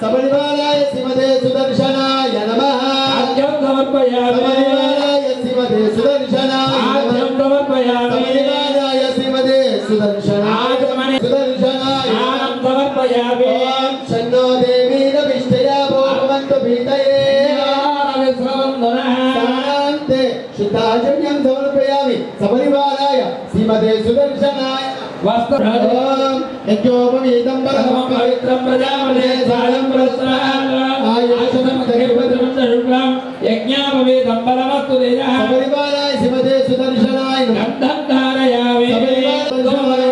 सबरिवालाय श्रीमते सुदर्शनाय नमः आद्यं समर्पयामि सबरिवालाय श्रीमते सुदर्शनाय आद्यं समर्पयामि सबरिवालाय श्रीमते सुदर्शनाय सुदर्शनाय आद्यं समर्पयामि शन्नो देवी नविष्टया भवन्तु भीतये शान्ते शुद्धाचम्यं समर्पयामि सबरिवालाय श्रीमते सुदर्शनाय वस्त्रम् यज्ञोपवीतं परमं पवित्रं प्रजापते सायं प्रस्तान आयुषं दरिद्रं शुक्लं यज्ञोपवीतं परमस्तु तेजः सबरिवालाय श्रीमते सुदर्शनाय गन्धं धारयामि सबरिवालाय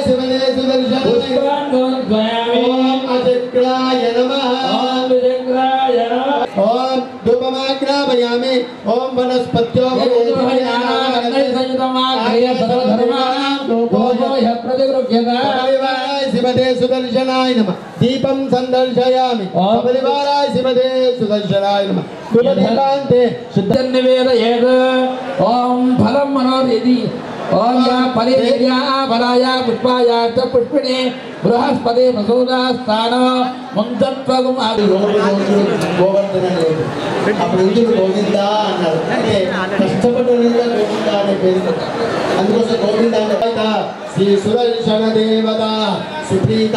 श्रीमते सुदर्शनाय पुष्पान् समर्पयामि ओम अचक्राय नमः ओम विचक्राय नमः ओम धूपमाग्रापयामि ओम वनस्पत्यो श्रीमते सुदर्शनाय नमः दीपं संदर्शयामि सबरिवालाय श्रीमते सुदर्शनाय नमः शुभदीपान्ते शुद्धनिवेदयेत् ओम फलं मनोरिति ओम या परिवेद्या फलाया पुष्पाया च पुष्पिणे बृहस्पति मसूदा स्थान मंत्रत्वगम आदि గోవర్ధన లేదు అప్పుడు ఇందుకు గోవిందా అన్నారు అంటే కష్టపడలేదా గోవిందా అనే పేరు అందుకోసం గోవిందా అంటే శ్రీ సుదర్శన దేవత సుప్రీత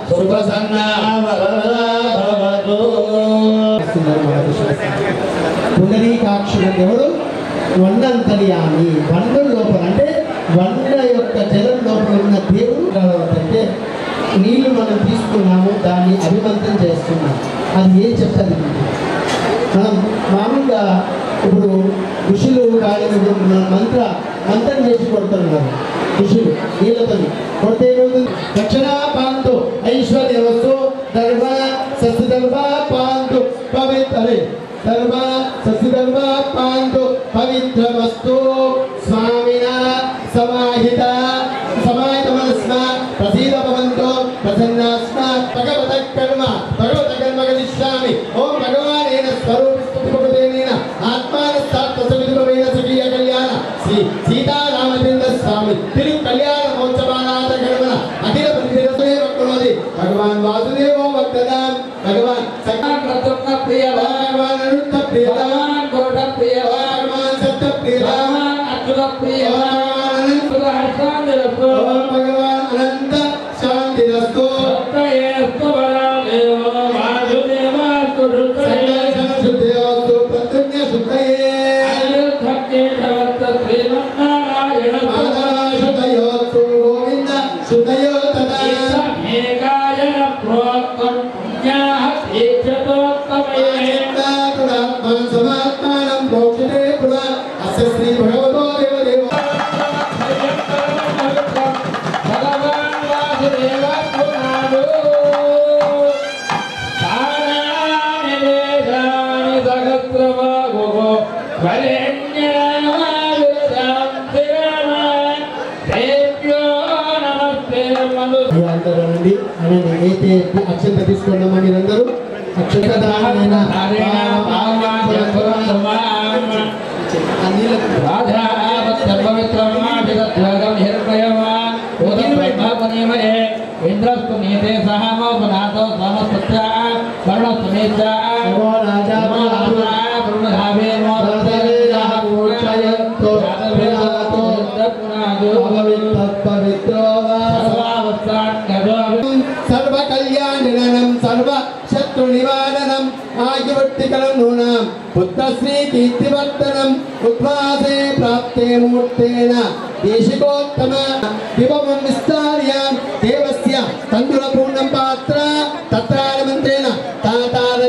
సుప్రసన్న భవతు పుండరీకాక్షుడు ఎవరు వన్నంతర్యామి వన్న లోపల అంటే వన్న యొక్క జలం లోపల ఉన్న దేవుడు అంటే నీళ్లు మనం తీసుకున్నాము దాన్ని అభిమంత్రం చేస్తున్నాం అది ఏం చెప్తుంది మనం మామూలుగా ఇప్పుడు ఋషులు కానీ మంత్రం చేసి కొడుతున్నారు ఋషులు నీళ్ళతో కొడితే ఏమవుతుంది దక్షిణా పాంతు ఐశ్వర్యవస్తు ధర్మ సస్యధర్మ పాంతు పవిత్రే ధర్మ సస్యధర్మ పాంతు పవిత్ర వస్తు స్వామిన సమాహిత సమాహిత మనస్మ ప్రసీద భవంతో ప్రసన్నాస్మ భగవత కర్మ గలిష్యామి ఓం భగవానేన స్వరూపిస్తుపదేనేన ఆత్మాన సాత్వసవిధుమైన సఖీయ కళ్యాణ శ్రీ సీతారామచంద్ర స్వామి తిరు కళ్యాణ మహోత్సవానాథ కర్మణ అఖిల ప్రతిదినమే వక్రోది భగవాన్ వాసుదేవో వర్తదాం భగవాన్ సకల ప్రియ భగవాన్ అనంత ప్రియ భగవాన్ కోట ప్రియ భగవాన్ సత్య ప్రియ భగవాన్ అచ్యుత ప్రియ భగవాన్ అనంత శాంతిరస్తు సత్యయేస్తు బలదేవ వాసుదేవాస్తు శుద్ధయోస్తు ప్రత్యుజ్ఞ శుద్ధయే అనిరుద్ధే భవత శ్రీమన్నారాయణ శుద్ధయోస్తు గోవింద శుద్ధయో తదా ఏకాయన ప్రోక్తం పుణ్యాః తీర్థతోత్తమే ఏకాకులాత్మం సమాత్మానం మోక్షతే పురా అస్య శ్రీ భగవతో దేవదేవ అక్షంత తీసుకున్నామా మీరందరూ అక్షంత ఇంద్రస్తు నీతే సహమోపనాథో సమస్తస్య వర్ణస్తునేత్య నమో రాజా కరుణాభే మోదదేజః పూర్చయంతో యాదవేతో దత్పునాదో పవిత్రో సర్వవత్సాంగదో సర్వ కళ్యాణనం సర్వ శత్రు నివారణం ఆయువర్తికలం నూనాం పుత్రశ్రీ కీర్తివర్ధనం ఉద్వాసే ప్రాప్తే మూర్తేన దేశికోత్తమ విభవం విస్తార్య దేవస్య తందుల పూర్ణం పాత్ర తత్రాల మంత్రేణ తాతార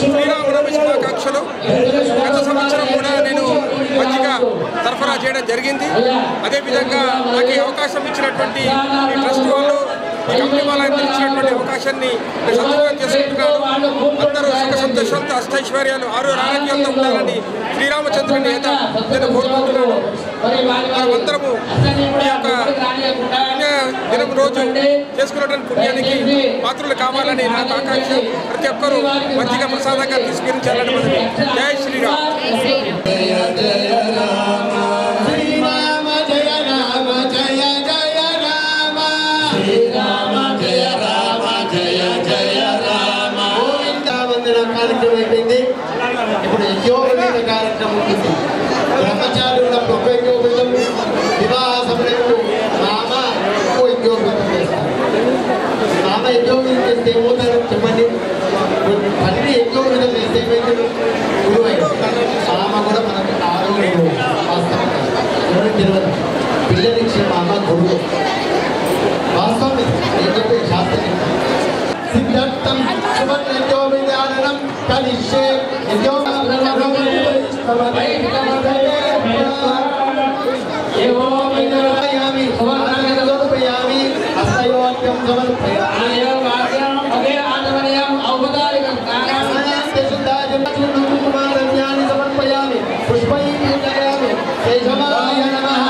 శ్రీరామనవమి శుభాకాంక్షలు. గత సంవత్సరం కూడా నేను మంచిగా సరఫరా చేయడం జరిగింది. అదేవిధంగా నాకు ఈ అవకాశం ఇచ్చినటువంటి ఈ ట్రస్ట్ వాళ్ళు, ఈ కమిటీ వాళ్ళకి ఇచ్చినటువంటి అవకాశాన్ని నేను సద్వినియోగం చేసుకుంటున్నాను. అందరూ సుఖ సంతోషాలతో అష్టైశ్వర్యాలు ఆరోగ్యాలతో ఉండాలని శ్రీరామచంద్రుని నేను కోరుకుంటున్నాను. మనమందరము ఈ యొక్క దినం రోజు చేసుకున్నటువంటి పుణ్యానికి పాత్రలు కావాలని నాకు ఆకాంక్ష. ప్రతి ఒక్కరూ మంచిగా ప్రసాదంగా తీసుకెళ్లించాలని మనవి. జై శ్రీరామ్. కార్యక్రమం అయిపోయింది. ఇప్పుడు యజ్ఞోపవీత కార్యక్రమం ఉంటుంది. బ్రహ్మచారి ఉన్నప్పుడు ఒక యజ్ఞోపవీతం, వివాహ సమయంలో మామ ఇంకో యజ్ఞోపవీతం చేస్తారు. మామ యజ్ఞోపవీతం చేస్తే ఏమవుతారు చెప్పండి? తల్లి యజ్ఞోపవీతం చేస్తే ఏమైంది? గురువు అయింది. మామ కూడా మనకు ఆరోగ్యం వాస్తవం ఎవరికి తెలియదు. పిల్లలిచ్చిన మామ గురువు వాస్తవం. నేను చెప్పే శాస్త్రం సిద్ధార్థం సువర్ణోవిధానం కలిష్యే సమర్పయామి హస్తయోగ్యం సమర్పయామి పుష్పై పూజయామి కేశవాయ నమః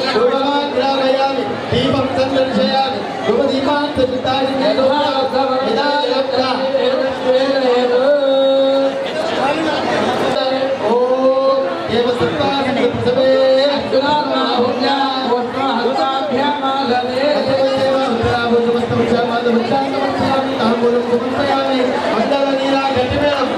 శుభమాగ్రామయామి దీపం సందర్శయామి శుభదీపాంత సమర్పయామి మండల నీరా గట్టి మేడం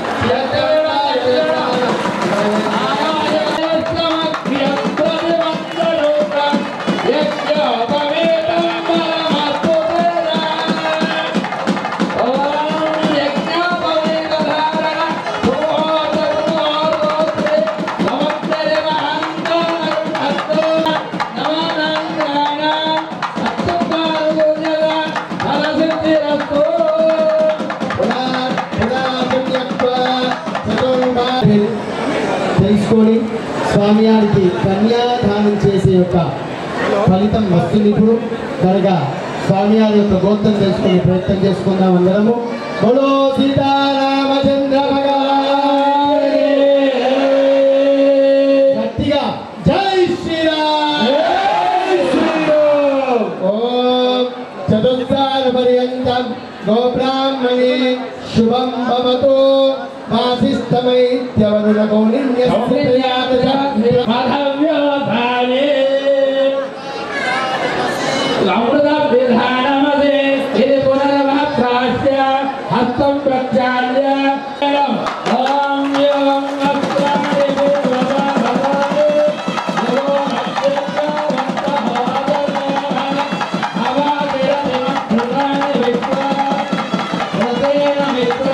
తెలుసుకొని స్వామివారికి కన్యాదానం చేసే యొక్క ఫలితం వస్తుంది. ఇప్పుడు కనుక స్వామివారి యొక్క గోత్రం తెలుసుకునే ప్రయత్నం చేసుకుందాం అందరము. బోలో సీతారామచంద్ర భగవాన్ గట్టిగా జై శ్రీరామ్. ఓం చతుర్థార పర్యంతం గోబ్రాహ్మణే శుభం భవతు మాసిస్తమైత్యవరుణ కౌణిన్యస్య మాధవ్యోధానే అమృత విధానమదే ఇది పునర్మహాప్రాస్య హస్తం ప్రక్షాళ్య ఓం యోం అస్త్రాణి భగవానే నమో నమః అవాదిరతి మత్రాణి విశ్వ హృదయ మిత్ర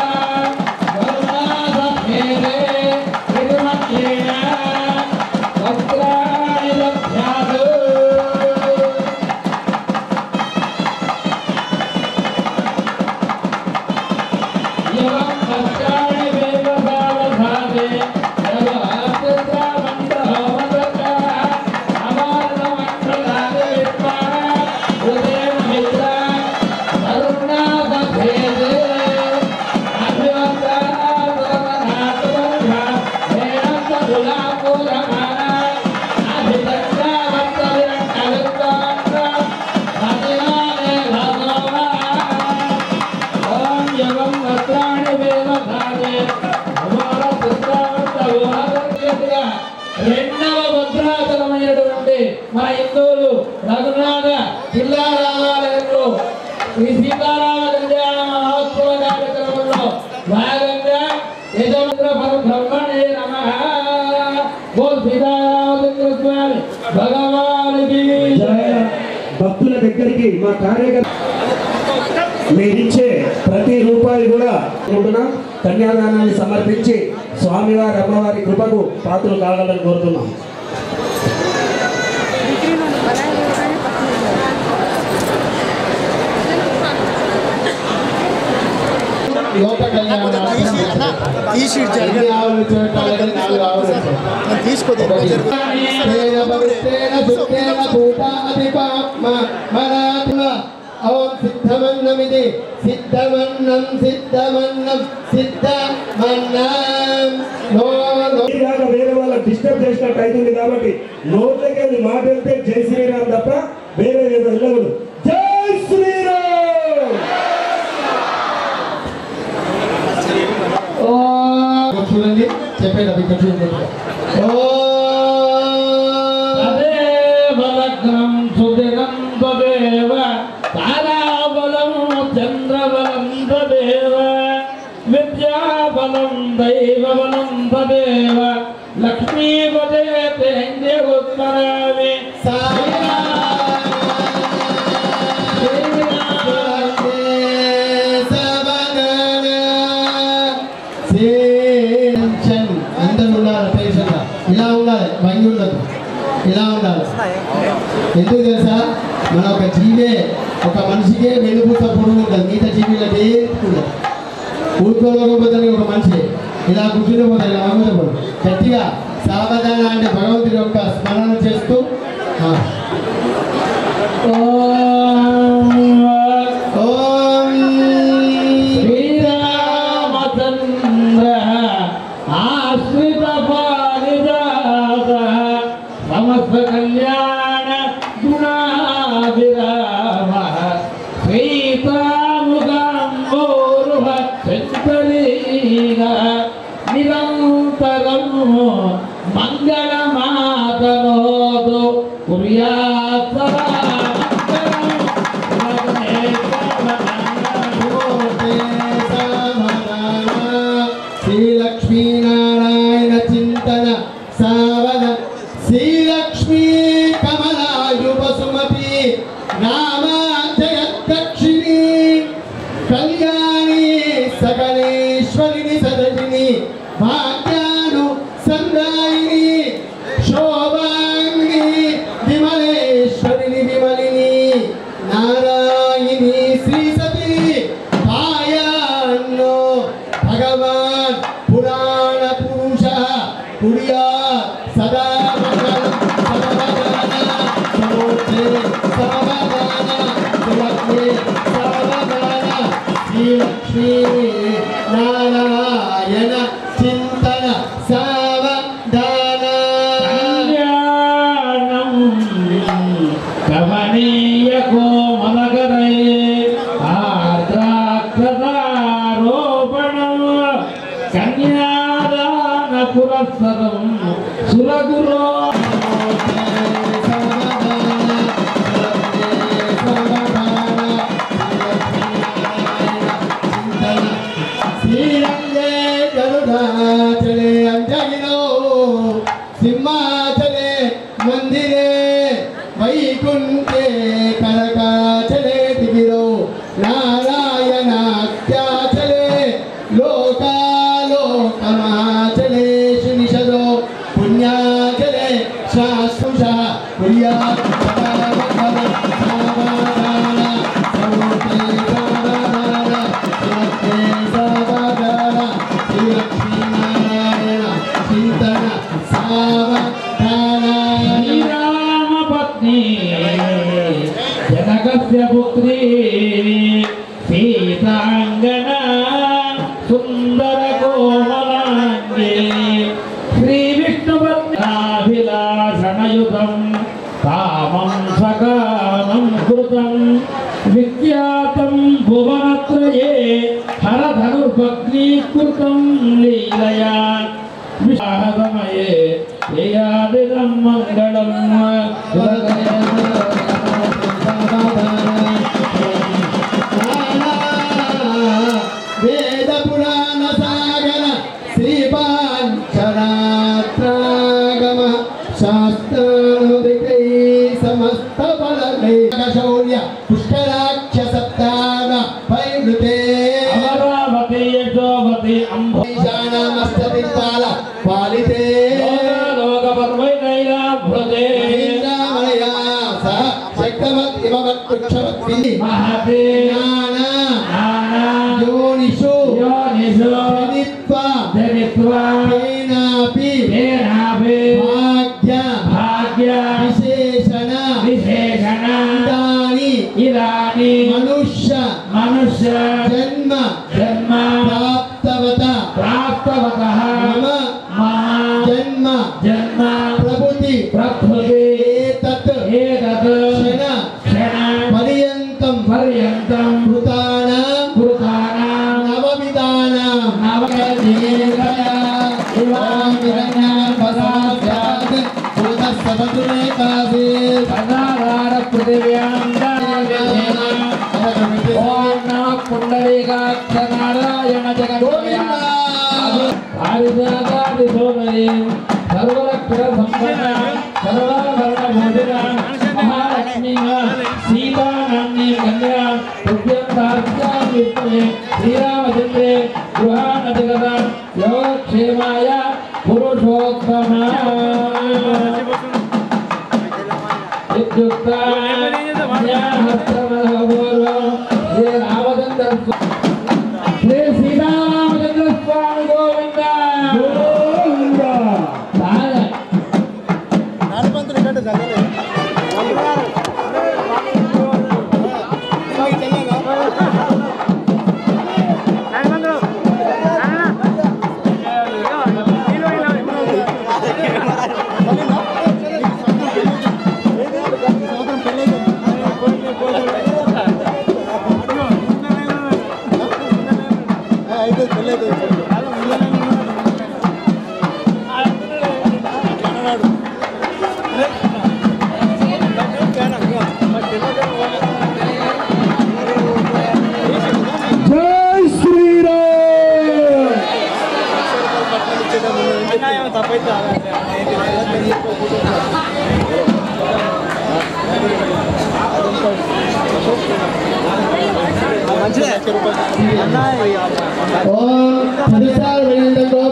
రెండవ భద్రాచలమైనటువంటి మన హిందువులు రఘునాథ జిల్లా రామాలయంలో శ్రీ సీతారామ కళ్యాణ మహోత్సవ కార్యక్రమంలో భాగంగా యజమంత్ర బ్రహ్మణే నమః బోల్ సీతారామచంద్ర స్వామి భగవానికి భక్తుల దగ్గరికి మా కార్యకర్త మీరిచ్చే ప్రతి రూపాయి కూడా కన్యాదానాన్ని సమర్పించి స్వామివారి అమ్మవారి కృపకు పాత్రలు కావాలని కోరుతున్నాం. లోక కళ్యాణ ఓం సిద్ధమన్నమిది సిద్ధమన్నం సిద్ధమన్నం సిద్ధమన్నం వేరే వాళ్ళ డిస్టర్బ్ చేసినట్టు అవుతుంది కాబట్టి నోట్లకి వెళ్ళి మాట వెళ్తే జై శ్రీరామ్ తప్ప వేరే వెళ్ళకూడదు. జై శ్రీరామ్. చూడండి చెప్పేటప్పుడు ఇక్కడ చూడండి. బలగ్నం సుదినం తదేవ తారాబలం చంద్రబలం తదేవ విద్యాబలం దైవబలం తదేవ లక్ష్మీపదే తేంద్యోత్తరామి అందరూ ఉన్నారు పేషెంట్ ఇలా ఉండాలి, భంగి ఉండదు, ఇలా ఉండాలి. ఎందుకు తెలుసా, మన ఒక జీవే ఒక మనిషికే వెలుగుత పొడుగు ఉంటుంది, మిగతా జీవులకి కూర్చోలేకపోతే ఒక మనిషి ఇలా కూర్చుండిపోతే ఇలా అమ్ముతపోదు. గట్టిగా సావధాన అంటే భగవంతుడి యొక్క స్మరణ చేస్తూ ఓం శ్రీరామచంద్ర ఆశ్రిత పారిజాత సమస్త కళ్యాణ గుణాభిరామ శ్రీతాముఖంబోరుహ చంద్రీగా నిరంతరం మంగళమాతనోదు కుర్యాత్ శ్రీలక్ష్మీనారాయణ చింతన సావన శ్రీలక్ష్మీ కమలాయుపసుమతి రామాజయదక్షిణి కళ్యాణి సకలేశ్వరిని సదజిని భాగ్యాను సందాయిని శోభాంగిని విమలేశ్వరిని విమలిని నారాయణి శ్రీ సతి పాయాన్నో భగవాన్ పురాణ పురుష పురియా సదా మంగళం సర్వదాన సమోతే సర్వదాన సులభే సర్వదాన శ్రీలక్ష్మీ నారాయణ చింతన సావధాన కమనీయ కోమలకరై ఆర్ద్రాక్షదారోపణం కన్యాదాన పురస్సరం సురగురో శ్రీరంగే గరుడాచలే అంజగినో సింహాచలే మందిరే వైకుంఠే కనకాచలే దిగిరో నారాయణాఖ్యాచలే లోకాలోకమాచలే శునిషదో పుణ్యాచలే శాశ్వత పుర్యాత్ సదామంగళం సావధాన సమోతే సావధాన సులభే సావధాన శ్రీలక్ష్మీనారాయణ చింతన సావధాన శ్రీరామపత్ని జనకస్య పుత్రీ సీతాంగన సుందర కోమలాంగే శ్రీ విష్ణుపత్నాభిలాషణయుతం కామం సకామం కృతం విఖ్యాతం భువనత్రయే హరధనుర్భగ్నీకృతం లీలయా విశాహసమయే యేయాదిదం మంగళం వేద పురాణ సాగర శ్రీపాంచరాత్రాగమ శాస్త్రానుదికై సమస్త ఫలై శౌర్య పుష్కరాక్ష సప్తాన వైవృతే అమరావతి యశోవతి అంబోషాణమస్తతి పాల పాలితే లోకపర్వైనైరాభృతే ఇంద్రామణయా సహ శక్తమత్ ఇమవత్ వృక్షవత్ మహతే జ్ఞాన యోనిషు जन्म प्रभृति एतत् क्षण पर्यन्तं कृतानां नवविधानां नारायण महालक्ष्मी सीता नाम्नी कन्या श्रीरामचंद्रे गृहानजगत योगक्षेमाय पुरुषोत्तम श्री सीतारामचंद्र स्वामी गोविंद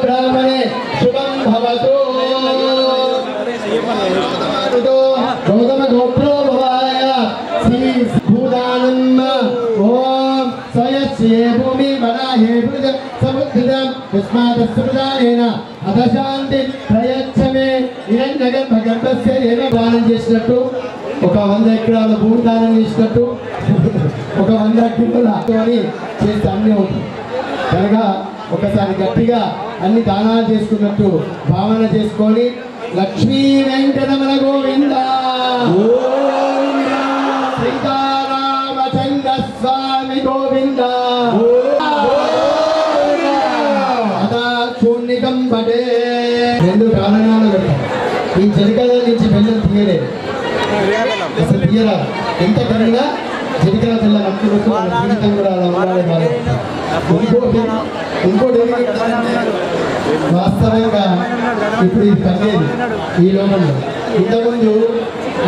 ब्राह्मणे शुभं भवतु गौतम गोप्रो भवाय श्री भूदानम् ओम स्वयस्ये भूमि वराहे भुज समुद्रं तस्मादस्मृतानेन अदशान्ति प्रयच्छमे निरञ्जगं भगवतस्य एव दानं చేసినట్టు ఒక 100 ఎకరాల భూమి దానం చేసినట్టు ఒక 100 కిలోలతోని చేస్తే అన్నీ అవుతుంది కనుక ఒకసారి గట్టిగా అన్ని దానాలు చేసుకున్నట్టు భావన చేసుకొని లక్ష్మీ వెంకటరమణ గోవింద సీతారామచంద్ర స్వామి గోవింద అదా శూన్యకం పడే రెండు కారణాలు పెట్టారు ఈ జనకల నుంచి బెల్లం తీయలేదు అసలు తీయరా ఎంత కన్నా జనకల పిల్ల మక్కులు జీవితం కూడా అలా ఉండాలి కాదు ఇంకోటి వాస్తవంగా ఇప్పుడు ఇది పనిలేదు ఈ లోకంలో ఇంతకుముందు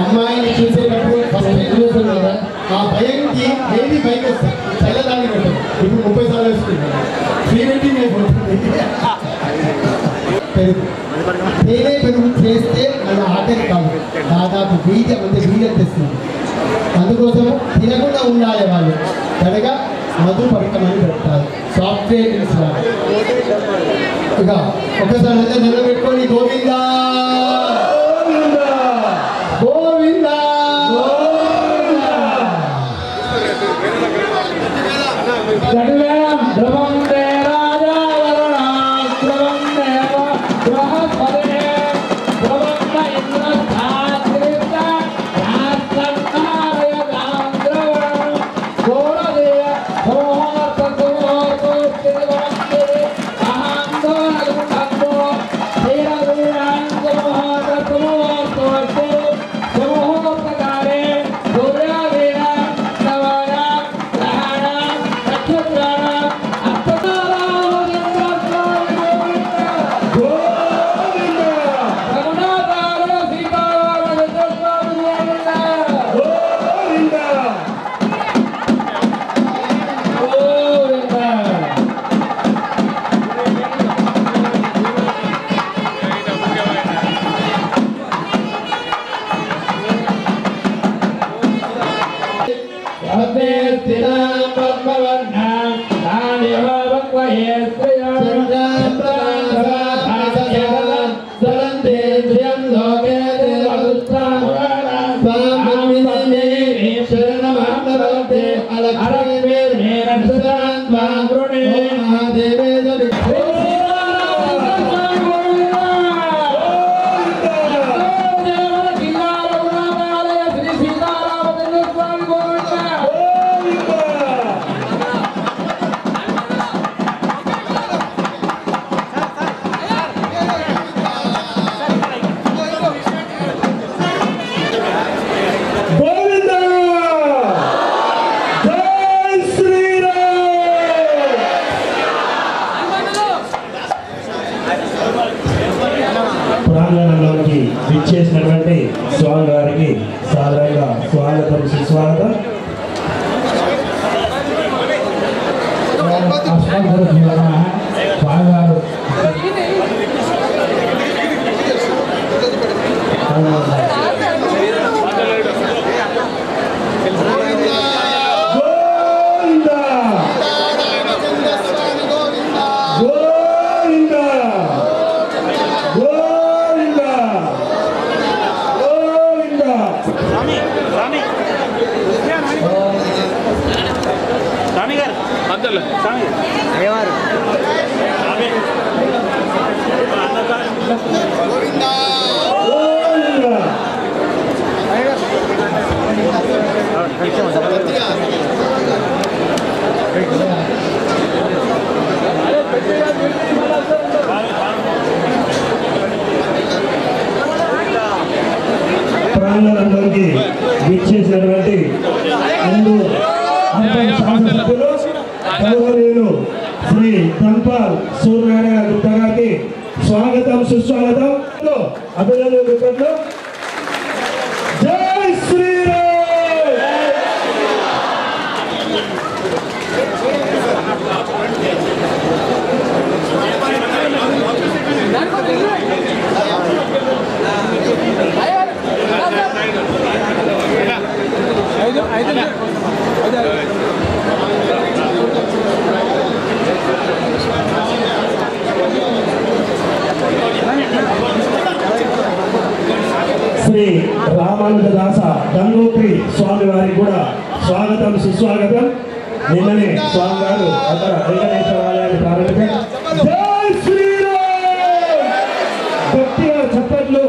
అమ్మాయిని చూసేటప్పుడు చూస్తుంది కదా ఆ భయంకి ఏది పైకి వస్తాయి చల్లదాన్ని పెట్టాం ఇప్పుడు 30 సార్లు వస్తుంది ప్రీ వెడ్డింగ్ అయిపోతుంది పెరుగు నేనే పెరుగు చేస్తే మన ఆటకి కాదు దాదాపు బీజం అంటే బీజం తెస్తుంది అందుకోసం తినకుండా ఉండాలి వాళ్ళు కనుక మధు పడకమని పెట్టాలి సాఫ్ట్వేర్ ఇక ఒకసారి అంతా నిలబెట్టుకొని గోవిందా గోవిందా ప్రాంగణంలోకి విచ్చేసినటువంటి స్వామి గారికి సాధారణంగా స్వాగతం సుస్వాగతం. స్వామి గారు ప్రాంగణంలోకి విచ్చేసినటువంటి సభ్యులు శ్రీ ధన్పాల్ సూర్యనారాయణ గుప్తా గారికి స్వాగతం సుస్వాగతం. అభినందనలు. జై శ్రీరామ్. శ్రీ రామానుజదాస గంగోత్రి స్వామి వారికి కూడా స్వాగతం సుస్వాగతం. నిన్ననే స్వామి గారు అక్కడ వెంకటేశ్వర ఆలయాన్ని ప్రారంభించారు. జై శ్రీరామ్. గట్టిగా చప్పట్లు.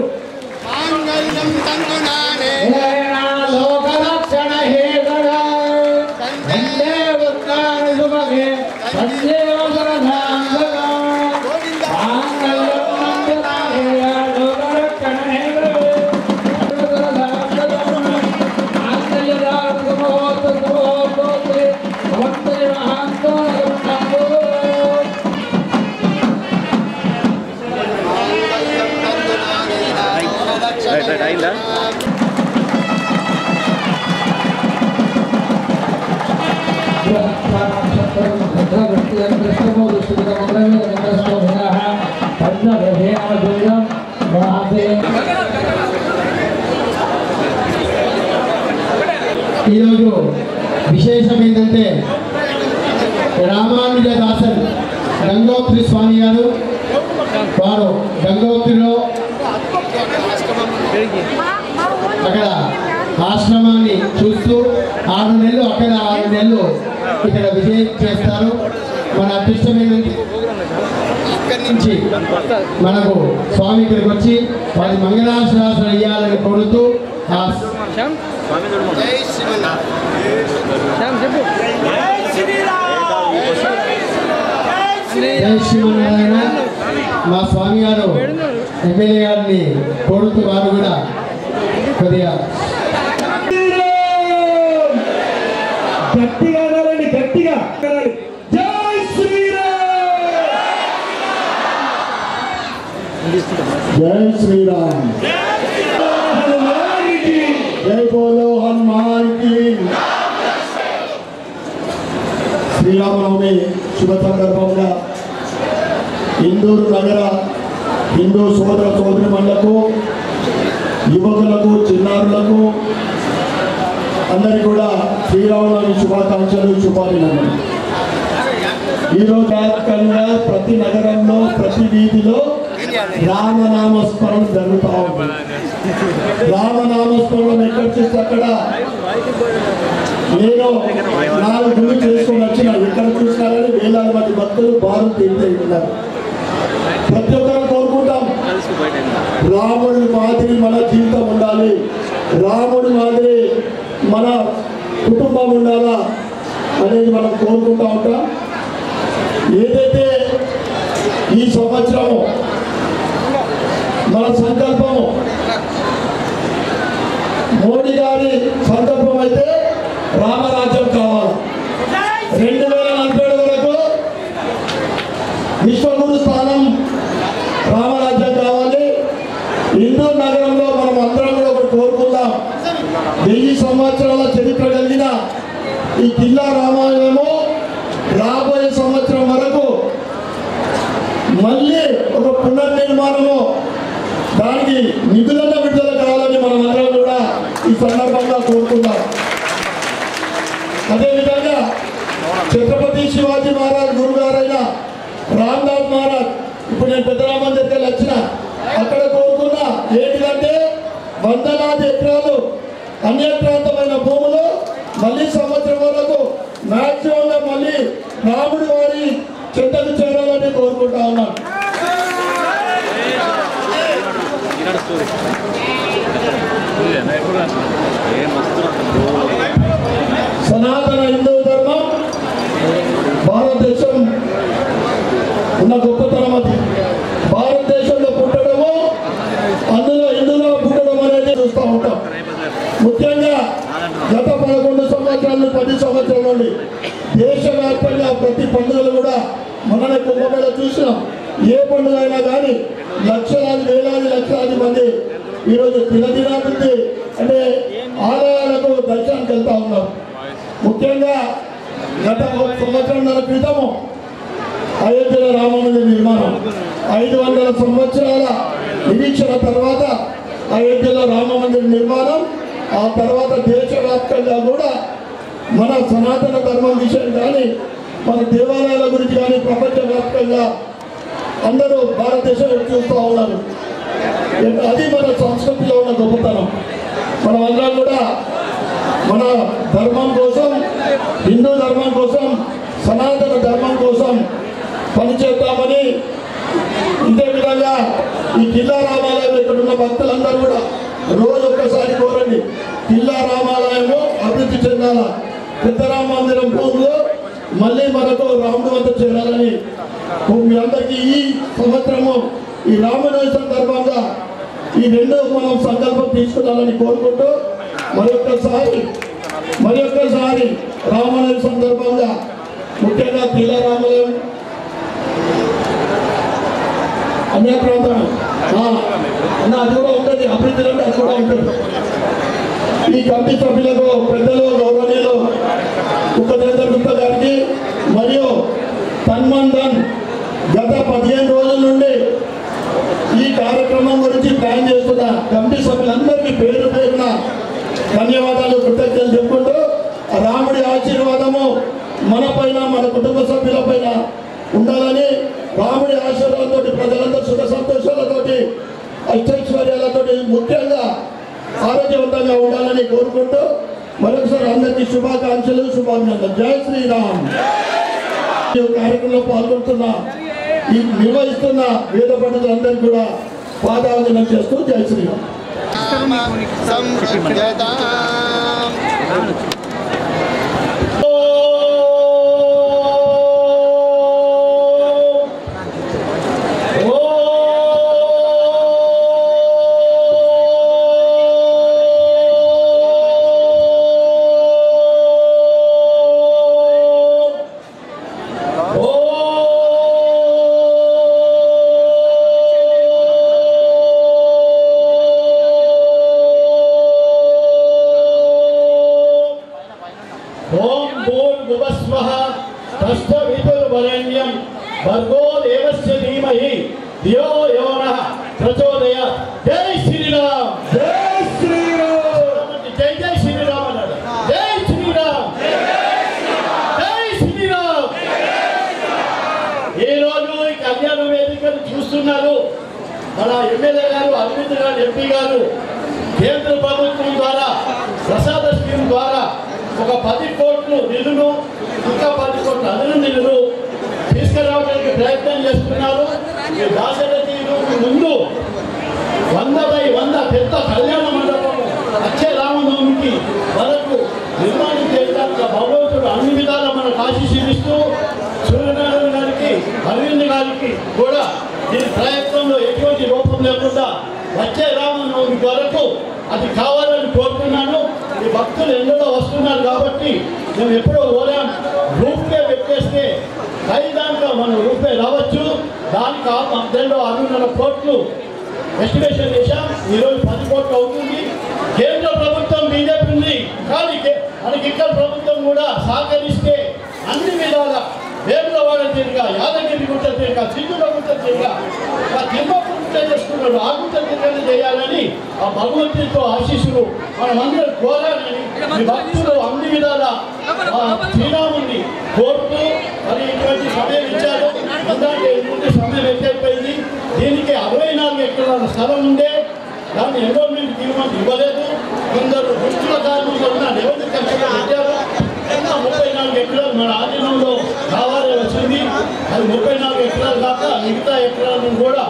ఈరోజు విశేషం ఏంటంటే రామానుజదాసన్ గంగోత్రి స్వామి గారు వారు గంగోత్రిలో అక్కడ ఆశ్రమాన్ని చూస్తూ 6 నెలలు అక్కడ 6 నెలలు ఇక్కడ విజయం చేస్తారు. మన అదృష్టం ఏంటంటే ఇక్కడి నుంచి మనకు స్వామి ఇక్కడికి వచ్చి వారి మంగళాశాసనం ఇవ్వాలని కోరుతూ జై శ్రీమన్నారాయణ మా స్వామి గారు ఎమ్మెల్యే గారిని కోరుతూ వారు కూడా కొద్దిగా గట్టిగా గట్టిగా జై శ్రీరామ్. జై శ్రీరామ్. జై బోలో హనుమాన్ కి. శ్రీరామనవమి శుభ సందర్భంగా ఇందూరు నగర హిందూ సోదర సోదరిమణులకు, యువకులకు, చిన్నారులకు అందరికీ కూడా శ్రీరామనవమి శుభాకాంక్షలు, శుభాభినందనలు. ఈరోజు వ్యాపకంగా ప్రతి నగరంలో ప్రతి వీధిలో రామనామస్మరణ జరుగుతూ ఉంది. రామనామస్మరణం ఎక్కడ చేస్తే అక్కడ నేను 4 గుళ్ళు చేసుకొని వచ్చిన ఎక్కడ చూసినా కానీ వేలాది మంది భక్తులు బారు తీరుతున్నారు. ప్రతి ఒక్కరు కోరుకుంటాం రాముడి మాదిరి మన జీవితం ఉండాలి, రాముడి మాదిరి మన కుటుంబం ఉండాలా అనేది మనం కోరుకుంటూ ఉంటాం. ఏదైతే ఈ సంవత్సరము మన సంకల్పము మోడీ గారి సంకల్పం అయితే రామరాజ్యం కావాలి. 2047 వరకు విశ్వగురు స్థానం రామరాజ్యం కావాలి. 1000 సంవత్సరాల చరిత్ర కలిగిన ఈ కిల్లా రామాలయము రాబోయే సంవత్సరం వరకు మళ్ళీ ఒక పునర్నిర్మాణము దానికి నిధులను విడుదల కావాలని మనమందరం కూడా ఈ సందర్భంగా కోరుకుందాం. అదేవిధంగా ఛత్రపతి శివాజీ మహారాజ్ గురుగారైన రామ్దాస్ మహారాజ్ ఇప్పుడు నేను పెద్దరామన్ దగ్గరికి వచ్చిన అక్కడ కోరుకున్నా ఏంటిదంటే వందలాది ఎకరాలు అన్యప్రాంతమైన భూములు మళ్ళీ సంవత్సరం వరకు మ్యాక్సిమంగా మళ్ళీ రాముడి వారి చెంతకు చేరాలని కోరుకుంటా ఉన్నాను. సనాతన హిందూ ధర్మం భారతదేశం ఉన్న గొప్పతనం అది. భారతదేశంలో పుట్టడము హిందువులో పుట్టడం అనేది చూస్తూ ఉంటాం. ముఖ్యంగా గత 11 సంవత్సరాలు 10 సంవత్సరాల నుండి దేశవ్యాప్తంగా ప్రతి పండుగలు కూడా మనమే కుంభమేళ చూసినాం. ఏ పండుగ అయినా కానీ లక్షలాది వేలాది లక్షలాది మంది ఈరోజు దినదినాభివృద్ధి అంటే ఆలయాలకు దర్శనానికి వెళ్తా ఉన్నాం. ముఖ్యంగా గత 1 సంవత్సరంన్నర క్రితము అయోధ్యలో రామమందిర నిర్మాణం 500 సంవత్సరాల నిరీక్షణ తర్వాత అయోధ్యలో రామమందిర నిర్మాణం. ఆ తర్వాత దేశవ్యాప్తంగా కూడా మన సనాతన ధర్మం విషయం కానీ మన దేవాలయాల గురించి కానీ ప్రపంచవ్యాప్తంగా అందరూ భారతదేశంలో చూస్తూ ఉన్నారు. అది మన సంస్కృతిలో ఉన్న గొప్పతనం. మనమందరం కూడా మన ధర్మం కోసం, హిందూ ధర్మం కోసం, సనాతన ధర్మం కోసం పనిచేద్దామని ఇదే విధంగా ఈ కిల్లా రామాలయం ఇక్కడ ఉన్న భక్తులందరూ కూడా రోజు ఒక్కసారి కోరండి, కిల్లా రామాలయము అభివృద్ధి చెందాల, పెద్దరామ మందిరం భూములు మళ్ళీ మనకు రాముడు వద్ద చేరాలని మీ అందరికీ ఈ సంవత్సరము ఈ రామనవమి సందర్భంగా ఈ 2 మనం సంకల్పం తీసుకున్నాలని కోరుకుంటూ మరొక్కసారి రామనవమి సందర్భంగా ముఖ్యంగా కిల్లా రామాలయం అన్య ప్రాంతం అది కూడా ఉంటుంది, అభివృద్ధిలో అది కూడా ఉంటుంది. ఈ కమిటీ సభ్యులకు పెద్దలు గౌరవనీయులు ఉపదేశ గుప్తా గారికి మరియు తన్మందన్ గత 15 రోజుల నుండి ఈ కార్యక్రమం గురించి ప్లాన్ చేస్తున్న కమిటీ సభ్యులందరికీ పేరు పేరున ధన్యవాదాలు కృతజ్ఞతలు చెప్పుకుంటూ రాముడి ఆశీర్వాదము మన పైన మన కుటుంబ సభ్యుల పైన ఉండాలని, రాముడి ఆశీర్వాదంతో ప్రజలంతా సుఖ సంతోషాలతోటి ఐశ్వర్యాలతోటి ముఖ్యంగా ఆరోగ్యవంతంగా ఉండాలని కోరుకుంటూ మరొకసారి అందరికీ శుభాకాంక్షలు, శుభాభినందనలు. జై శ్రీరామ్. ఈ కార్యక్రమంలో పాల్గొంటున్న ఈ నిర్వహిస్తున్న వేద పండితులందరికీ కూడా పాదావందనం చేస్తూ జై శ్రీరామ్. भर्गो देवस्य धीमहि धियो यो नः प्रचोदयात्. जय श्रीराम. జై శ్రీరామ్. जय जय श्रीराम. जय श्रीराम. जय श्रीराम. ఈ రోజు ఈ కళ్యాణ వేదికను చూస్తున్నారు. మన ఎమ్మెల్యే గారు, అభివృద్ధి గారు, ఎంపీ గారు కేంద్ర ప్రభుత్వం ద్వారా ప్రసాద స్కీమ్ ద్వారా ఒక 10 కోట్ల నిధులు, ఇంకా 10 కోట్ల అదన నిధులు తీసుకురావడానికి ప్రయత్నం చేస్తున్నారు. ఈ దాశరథి ముందు 100/100 పెద్ద కళ్యాణ మండపం వచ్చే రామనవమికి వరకు నిర్మాణం చేయడానికి భగవంతుడు అన్ని విధాలా మనకు ఆశీస్సులిస్తూ సూర్యనారాయణ గారికి, అరవింద్ గారికి కూడా దీని ప్రయత్నంలో ఎటువంటి లోపం లేకుండా వచ్చే రామనవమి వరకు అది కావాలని కోరుతున్నాను. ఈ భక్తులు ఎందరో వస్తున్నారు కాబట్టి మేము ఎప్పుడో ఓలాం రూపే పెట్టేస్తే ఖైదాంగా మనం రూపే రావచ్చు. దానికి 600 కోట్లు ఎస్టిమేషన్ చేశాం. ఈరోజు 10 కోట్లు అవుతుంది. కేంద్ర ప్రభుత్వం బీజేపీ దానికి ఇక్కడ ప్రభుత్వం కూడా సహకరిస్తే అన్ని విధాల వేములవాడ తీరుగా, యాదగిరి గుట్ట తీరుగా, సిద్ధుల గుట్ట తీరుగా, తిమ్మపురం గుట్ట చేసుకున్నాడు, ఆ గుట్ట తీరుగా చేయాలని ఆ భగవంతుడితో ఆశీస్సులు మనమందరం కోరాలని ఈ భక్తులు అన్ని విధాల శ్రీరాముని కోరుతూ మరి ఇటువంటి సమయం ఇచ్చారు. ఎందుకంటే ముందు సమయం ఎక్కువైపోయింది. దీనికి 64 ఎకరాల స్థలం ఉండే దాన్ని ఎన్రోల్మెంట్ తీర్మానం ఇవ్వలేదు. కొందరు దుష్టుల కారణంగా ఉన్న నిబంధన పెట్టారు. 34 ఎకరాలు మన ఆధీనంలో కావాలని వచ్చింది. అది 34 ఎకరాలు కాక మిగతా ఎకరాలను కూడా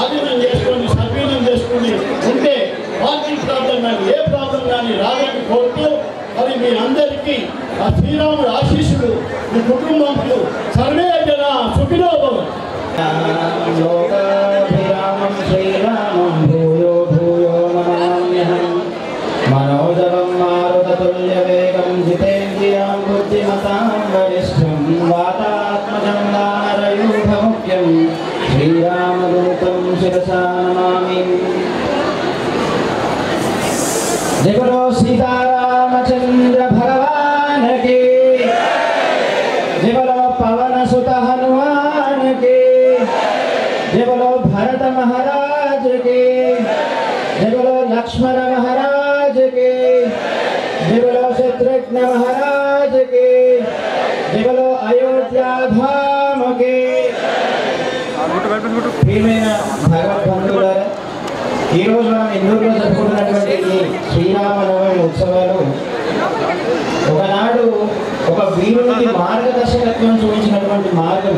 ఆధీనం చేసుకొని సద్వినియోగం చేసుకుని ఉంటే పార్కింగ్ ప్రాబ్లం కానీ ఏ ప్రాబ్లం కానీ రాదని కోరుతూ మరి మీ అందరికీ ఆ శ్రీరాముడు ఆశీస్సులు మీ కుటుంబంకు సర్వే జన సుఖినో భవంతు. లోకాభిరామం శ్రీరామం భూయో భూయో నమామ్యహం మనోజవం మారుతతుల్య వేగం జితేంద్రియాం బుద్ధిమతాం వరిష్ఠం వాతాత్మజం వానరయూఢముఖ్యం శ్రీరామదూతం శిరసా నమామి. జయ బోలో సీతారామచంద్ర భగవాన్ కి, జయ బోలో పవన సుత హనుమాన్ కి, जय बोलो भरत महाराज के, जय बोलो लक्ष्मण महाराज के, जय बोलो शत्रुघ्न महाराज के, जय बोलो अयोध्या धाम के. ప్రియమైన భగవద్ బంధువులారా, ఈరోజు మనం ఇందూరులో జరుపుకుంటున్నటువంటి ఈ శ్రీరామనవమి ఉత్సవాలు ఒకనాడు ఒక వీరునికి మార్గదర్శకత్వం చూపించినటువంటి మార్గం.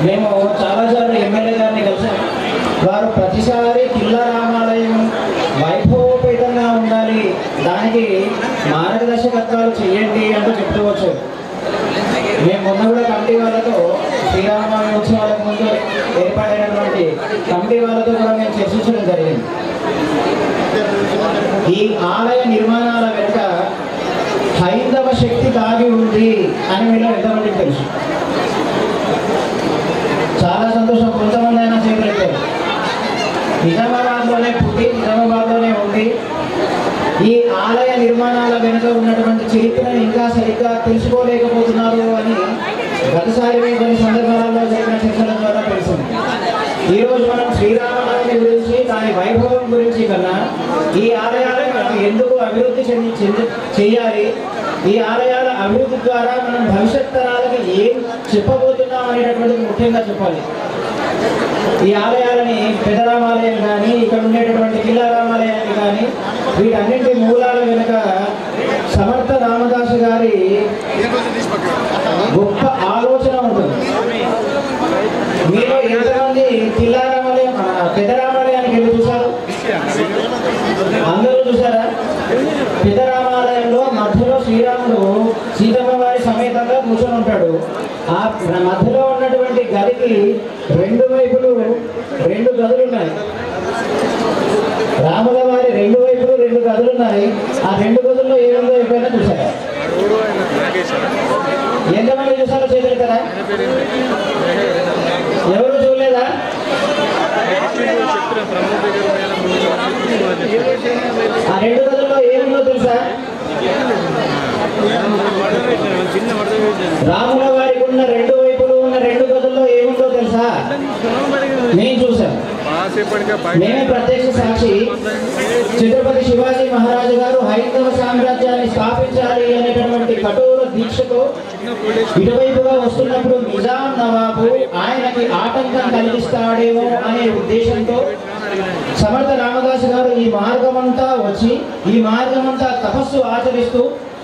మేము చాలాసార్లు ఎమ్మెల్యే గారిని కలిసాం. వారు ప్రతిసారి కిల్లా రామాలయం వైభవోపేతంగా ఉండాలి, దానికి మార్గదర్శకత్వాలు చేయండి అంటూ చెప్తూ వచ్చారు. మేము మొన్న కూడా కమిటీ వాళ్ళతో శ్రీరామనవమి ఉత్సవాలకు ముందు ఏర్పాటైనటువంటి కమిటీ వాళ్ళతో కూడా మేము చర్చించడం జరిగింది. ఈ ఆలయ నిర్మాణాల వెనుక హైందవ శక్తి దాగి ఉంది అని మీరు ఎంతమందికి తెలుసు? చాలా సంతోషం. కొంతమంది అయినా చేయగలుగుతారు. నిజామాబాద్లోనే పుట్టి నిజామాబాద్లోనే ఉండి ఈ ఆలయ నిర్మాణాల వెనుక ఉన్నటువంటి చరిత్రను ఇంకా సరిగ్గా తెలుసుకోలేకపోతున్నారు అని గతసారి కొన్ని సందర్భాలలో జరిగిన చర్చల ద్వారా తెలిసింది. ఈరోజు మనం శ్రీరామనవమి గురించి, దాని వైభవం గురించి కన్నా ఈ ఆలయాలను మనం ఎందుకు అభివృద్ధి చేయాలి, ఈ ఆలయాల అభివృద్ధి ద్వారా మనం భవిష్యత్ తరాలకు ఏం చెప్పబోతున్నాం అనేటటువంటిది ముఖ్యంగా చెప్పాలి. ఈ ఆలయాలని పెదరామాలయం కానీ, ఇక్కడ ఉండేటటువంటి కిల్లా రామాలయాన్ని కానీ, వీటన్నింటి మూలాల వెనుక సమర్థ రామదాసు గారి గొప్ప ఆలోచన ఉంటుంది. మీరు ఎంతమంది కిల్లా రామాలయం పెదరామాలయానికి వెళ్ళి చూశారు? అందరూ చూసారా? పెదరామాలయంలో మధ్యలో శ్రీరాముడు సీతమ్మ వారి సమేతంగా కూర్చొని ఉంటాడు. ఆ మధ్యలో ఉన్నటువంటి గదికి రెండు వైపులు 2 గదులు ఉన్నాయి. రాముల వారి 2 వైపులు 2 గదులు ఉన్నాయి. ఆ 2 గదుల్లో ఏముందో ఎప్పుడైనా చూసారా? ఎంతమంది చూసారో చేయగలుగుతారా? ఎవరు చూడలేదా? ఆ 2 గదుల్లో ఏముందో తెలుసా? రాముల వారికి ఉన్న 2 వైపులు ఉన్న 2 గదుల్లో ఏముందో తెలుసా? నేను చూశాను. నేనే ప్రత్యక్ష సాక్షి. ఛత్రపతి శివాజీ మహారాజు గారు హైందవ సామ్రాజ్యాన్ని స్థాపించాలి అనేటటువంటి కఠోర దీక్షతో ఇటువైపుగా వస్తున్నప్పుడు నిజాం నవాబు ఆయనకి ఆటంకం కలిగిస్తాడేమో అనే ఉద్దేశంతో సమర్థ రామదాసు గారు ఈ మార్గమంతా వచ్చి, ఈ మార్గమంతా తపస్సు ఆచరిస్తూ,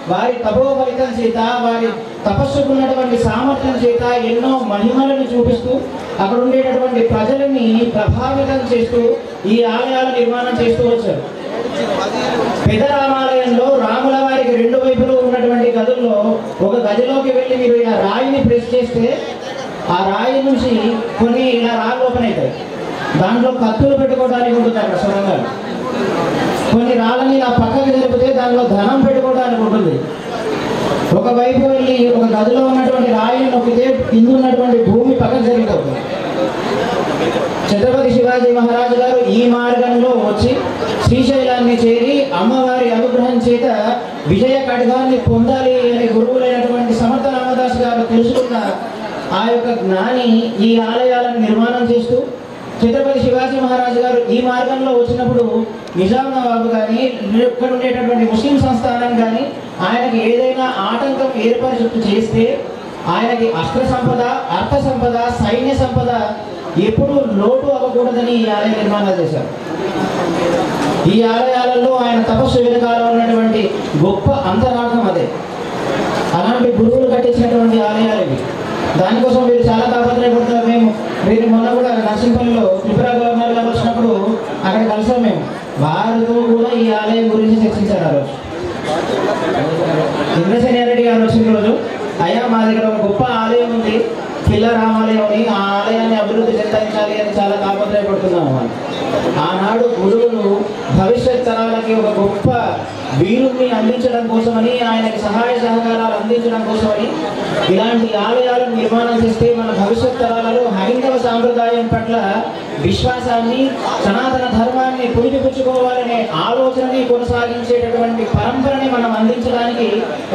వారి తపోఫలితం చేత, వారి తపస్సుకున్నటువంటి సామర్థ్యం చేత ఎన్నో మహిమలను చూపిస్తూ, అక్కడ ఉండేటటువంటి ప్రజలని ప్రభావితం చేస్తూ ఈ ఆలయాల నిర్మాణం చేస్తూ వచ్చారు. పెదరామాలయంలో రాముల వారికి 2 వైపులు ఉన్నటువంటి గదుల్లో ఒక గదిలోకి వెళ్ళి మీరు ఇలా రాయిని ప్రెస్ చేస్తే ఆ రాయి నుంచి కొన్ని ఇలా రాళ్ళు ఓపెన్ అవుతాయి. దాంట్లో కత్తులు పెట్టుకోవడానికి ఉంటుంది అక్కడ సొరంగాలు. కొన్ని రాళ్ళని ఇలా పక్కకి జరిపితే దానిలో ధనం పెట్టుకోవడానికి ఉంటుంది. ఒకవైపు వెళ్ళి ఒక గదిలో ఉన్నటువంటి రాయిని నొక్కితే కింద ఉన్నటువంటి భూమి పక్కకు జరిగిపోతుంది. ఛత్రపతి శివాజీ మహారాజు గారు ఈ మార్గంలో వచ్చి శ్రీశైలాన్ని చేరి అమ్మవారి అనుగ్రహం చేత విజయ ఖడ్గాన్ని పొందాలి అనే గురువులైనటువంటి సమర్థ రామదాస్ గారు తెలుసుకున్న ఆ యొక్క జ్ఞాని ఈ ఆలయాలను నిర్మాణం చేస్తూ ఛత్రపతి శివాజీ మహారాజు గారు ఈ మార్గంలో వచ్చినప్పుడు నిజాం నవాబు కానీ ఇక్కడ ఉండేటటువంటి ముస్లిం సంస్థానం కానీ ఆయనకి ఏదైనా ఆటంకం ఏర్పరిచి చేస్తే ఆయనకి అస్త్ర సంపద, అర్థ సంపద, సైన్య సంపద ఎప్పుడూ లోటు అవ్వకూడదని ఈ ఆలయ నిర్మాణాలు చేశారు. ఈ ఆలయాలలో ఆయన తపస్సు వెనుకాల ఉన్నటువంటి గొప్ప అంతరార్థం అదే. అలాంటి గురువులు కట్టించినటువంటి ఆలయాలు ఇవి. దానికోసం వీరు చాలా తాపత్రయపడుతున్నారు. వీరు మొన్న కూడా నర్సింపల్లిలో త్రిపుర గవర్నర్ గారు వచ్చినప్పుడు అక్కడ కలిసాం మేము. వారితో కూడా ఈ ఆలయం గురించి చర్చించారు. ఆ రోజు ఇంద్రసేనారెడ్డి గారు వచ్చిన రోజు, అయ్యా మా దగ్గర ఒక గొప్ప ఆలయం ఉంది, కిల్లా రామాలయం అని, ఆ ఆలయాన్ని అభివృద్ధి చెందించాలి అని చాలా తాపత్రయపడుతున్నాము అని. ఆనాడు గురువులు భవిష్యత్ తరాలకి ఒక గొప్ప వీరుణ్ణి అందించడం కోసమని, ఆయనకి సహాయ సహకారాలు అందించడం కోసమని ఇలాంటి ఆలయాలను నిర్మాణం చేస్తే మన భవిష్యత్ తరాలలో హైందవ సాంప్రదాయం పట్ల విశ్వాసాన్ని, సనాతన ధర్మాన్ని పుణికిపుచ్చుకోవాలనే ఆలోచనని కొనసాగించేటటువంటి పరంపరని మనం అందించడానికి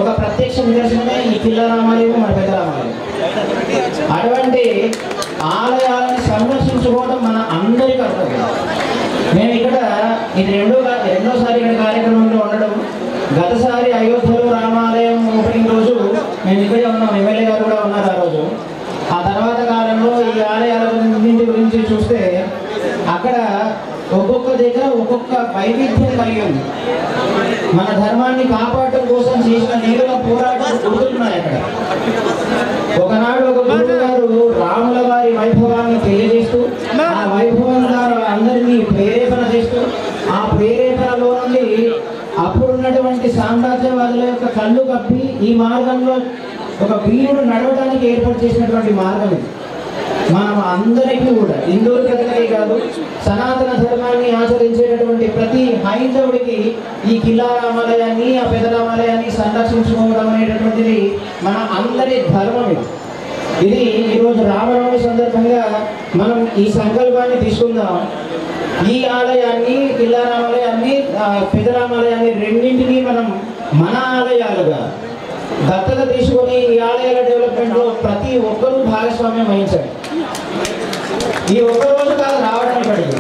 ఒక ప్రత్యక్ష నిదర్శనమే ఈ కిల్లా రామాలయం, మన పెద్ద రామాలయం. అటువంటి ఆలయాలను సంరక్షించుకోవడం మన అందరి కర్తవ్యం. మేము ఇక్కడ ఇది రెండోసారి ఇక్కడ కార్యక్రమంలో ఉండడం. గతసారి అయోధ్యలో రామాలయం ఓపెనింగ్ రోజు మేము ఇక్కడే ఉన్నాం, ఎమ్మెల్యే గారు కూడా ఉన్నారు ఆ రోజు. ఆ తర్వాత కాలంలో ఈ ఆలయాల గురించి చూస్తే అక్కడ ఒక్కొక్క దగ్గర ఒక్కొక్క వైవిధ్యం కలిగి ఉంది. మన ధర్మాన్ని కాపాడటం కోసం చేసిన నేరుగా పోరాటం గుర్తున్నాయి అక్కడ. ఒకనాడు ఒక గురువు గారు రాముల వారి వైభవాన్ని తెలియజేస్తూ, ఆ వైభవం ద్వారా అందరినీ ప్రేరేపణ చేస్తూ, ఆ ప్రేరేపణలో నుండి అప్పుడున్నటువంటి సామ్రాజ్యవాదుల యొక్క కళ్ళు కప్పి ఈ మార్గంలో ఒక వీరుడు నడవడానికి ఏర్పాటు చేసినటువంటి మార్గం ఇది. మనం అందరికీ కూడా, హిందువుల ప్రజలకే కాదు, సనాతన ధర్మాన్ని ఆచరించేటటువంటి ప్రతి హైందవుడికి ఈ కిల్లా రామాలయాన్ని, ఆ పెద్ద రామాలయాన్ని సంరక్షించుకోవడం అనేటటువంటిది మన అందరి ధర్మం. ఇది ఈరోజు రామనవమి సందర్భంగా మనం ఈ సంకల్పాన్ని తీసుకుందాం. ఈ ఆలయాన్ని, కిల్లా రామాలయాన్ని, పెద్ద రామాలయాన్ని రెండింటినీ మనం మన ఆలయాలుగా దత్తత తీసుకొని ఈ ఆలయాల డెవలప్మెంట్లో ప్రతి ఒక్కరూ భాగస్వామ్యం వహించండి. ఈ ఒక్కరోజు కాదు రావడం. ఇప్పటికి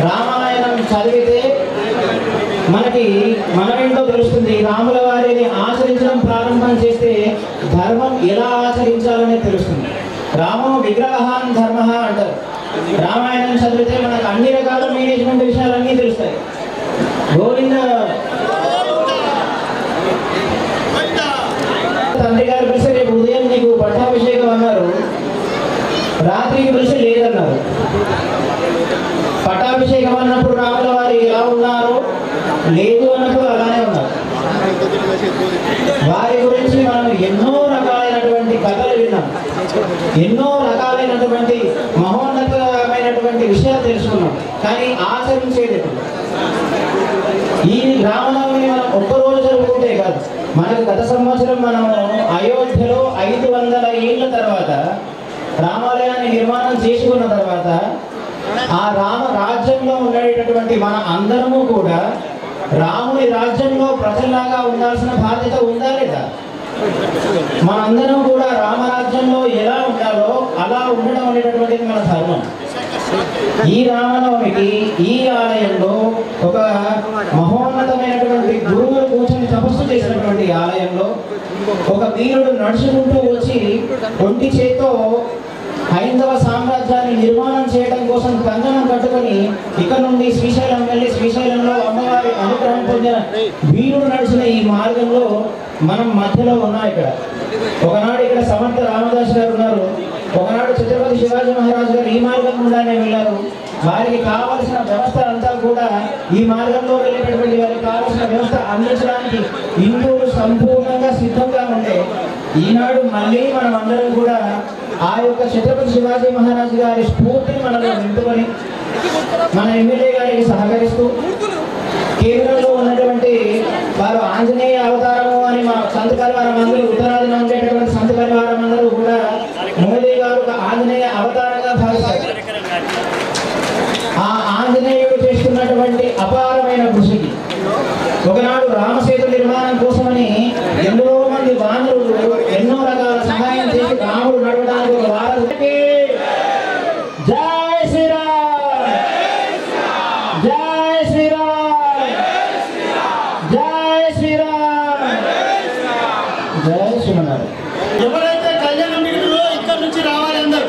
రామాయణం చదివితే మనమేంటో తెలుస్తుంది. రాముల వారిని ఆచరించడం ప్రారంభం చేస్తే ధర్మం ఎలా ఆచరించాలనే తెలుస్తుంది. రామో విగ్రహాన్ ధర్మ అంటారు. రామాయణం చదివితే మనకు అన్ని రకాల మేనేజ్మెంట్ విషయాలన్నీ తెలుస్తాయి. గోవింద తండ్రి గారు పిలిచి రేపు ఉదయం నీకు పట్టాభిషేకం అన్నారు, రాత్రికి పిలిచి లేదన్నారు. పట్టాభిషేకం అన్నప్పుడు రాముల వారు ఎలా ఉన్నారు, లేదు అన్నప్పుడు అలానే ఉన్నారు. వారి గురించి మనం ఎన్నో రకాలైనటువంటి కథలు విన్నాం, ఎన్నో రకాలైనటువంటి మహోన్నతమైనటువంటి విషయాలు తెలుసుకున్నాం. కానీ ఆచరించేది ఈ రామనవమిని మనం ఒక్కరోజు జరుపుకుంటే కాదు. మనకు గత సంవత్సరం మనము అయోధ్యలో 500 ఏళ్ల తర్వాత రామాలయాన్ని నిర్మాణం చేసుకున్న తర్వాత ఆ రామ రాజ్యంలో ఉండేటటువంటి మన అందరము కూడా రాముని రాజ్యంలో ప్రజల్లాగా ఉండాల్సిన బాధ్యత ఉందా లేదా? మనందరం కూడా రామరాజ్యంలో ఎలా ఉండాలో అలా ఉండడం అనేటటువంటిది మన ధర్మం. ఈ రామనవమికి ఈ ఆలయంలో ఒక మహోన్నతమైనటువంటి గురువులు కూర్చొని తపస్సు చేసినటువంటి ఆలయంలో ఒక వీరుడు నడుచుకుంటూ వచ్చి ఒంటి చేత్తో హైందవ సామ్రాజ్యాన్ని నిర్మాణం చేయడం కోసం కంకణం కట్టుకొని ఇక్కడ నుండి శ్రీశైలం వెళ్ళి శ్రీశైలంలో అమ్మవారి అనుగ్రహం పొందిన వీరుడు నడిచిన ఈ మార్గంలో మనం మధ్యలో ఉన్నాం. ఒకనాడు ఇక్కడ సమర్థ రామదాస్ గారు ఉన్నారు, ఒకనాడు ఛత్రపతి శివాజీ మహారాజు గారు ఈ మార్గం గుండానే వెళ్ళారు. వారికి కావలసిన వ్యవస్థ అంతా కూడా ఈ మార్గంలో వెళ్ళేటటువంటి వారికి కావలసిన వ్యవస్థ అందించడానికి హిందువులు సంపూర్ణంగా సిద్ధంగా ఉండే ఈనాడు మళ్ళీ మనం అందరం కూడా ఆ యొక్క ఛత్రపతి శివాజీ మహారాజు గారి స్ఫూర్తిని మనలో నింపుకొని మన ఎమ్మెల్యే గారికి సహకరిస్తూ కేంద్రంలో ఉన్నటువంటి వారు ఆంజనేయ అవతారము అని మా సంత పరివారం అందరూ ఉత్తరాదిన ఉండేటటువంటి సంత పరివారం అందరూ కూడా మోదీ గారు ఆంజనేయ అవతారంగా భావిస్తారు. ఆంజనేయుడు చేస్తున్నటువంటి అపారమైన కృషికి ఒకనాడు రామసేతు నిర్మాణం కోసమని ఎంతో మంది వానరులు ఎన్నో రకాల సహాయం చేసి రాముడు నడవడానికి ఒక వారం. జై శ్రీరామ్, జై శ్రీరామ్, జై శ్రీరామ్, జై శ్రీరామ్. ఎవరైతే కళ్యాణం మిగిలిలో ఇక్కడ నుంచి రావాలి అందరూ.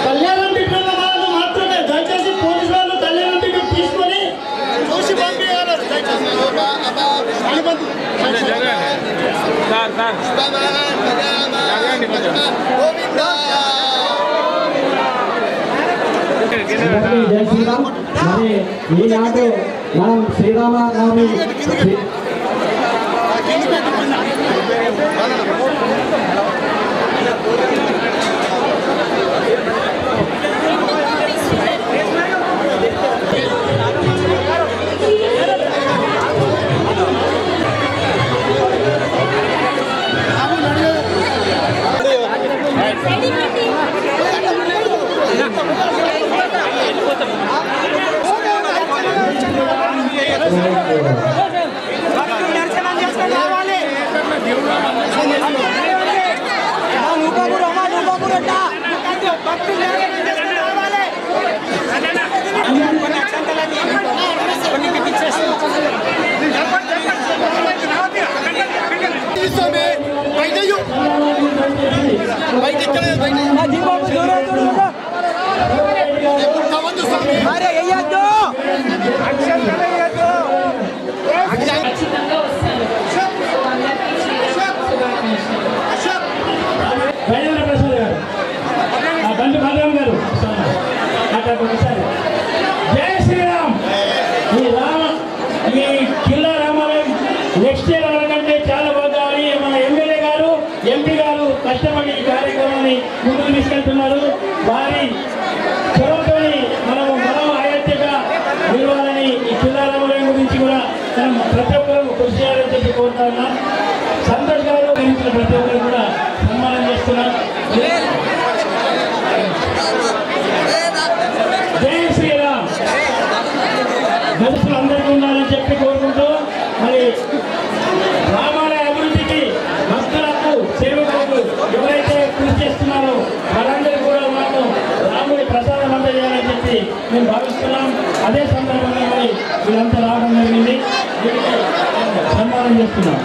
కళ్యాణం టికెట్ల వాళ్ళు మాత్రమే దయచేసి పోలీసు వాళ్ళు కళ్యాణం టికెట్ తీసుకొని చూసి పంపించారు. జై శ్రీరామ్. మరి ఈనాడు మనం శ్రీరామనవమి జై శ్రీరామ్. ఈ కిల్లా రామాలయం నెక్స్ట్ ఇయర్ కంటే చాలా బాగుంది. మన ఎమ్మెల్యే గారు ఎంపీ గారు కష్టపడి ఈ కార్యక్రమాన్ని ముందుకు తీసుకెళ్తున్నారు. వారి చొరవతో మనం అయోధ్యగా నిలవాలని ఈ కిల్లా రామాలయం గురించి కూడా మనం ప్రతి ఒక్కరు కృషి చేయాలని చెప్పి కోరుతా ఉన్నాం. సంతోష్ గారు ప్రతి ఒక్కరు కూడా సన్మానం చేస్తున్నాం. జై శ్రీరామ్. దళితులు అందరికీ ఉండాలని చెప్పి కోరుకుంటూ మరి రామాలయ అభివృద్ధికి భక్తులకు సేవకులకు ఎవరైతే కృషి చేస్తున్నారో వారందరూ కూడా మనము రాముడి ప్రసాదం అందజేయాలని చెప్పి మేము భావిస్తున్నాం. అదే సందర్భంగా మరి వీళ్ళంతా రావడం జరిగింది. సన్మానం చేస్తున్నాం.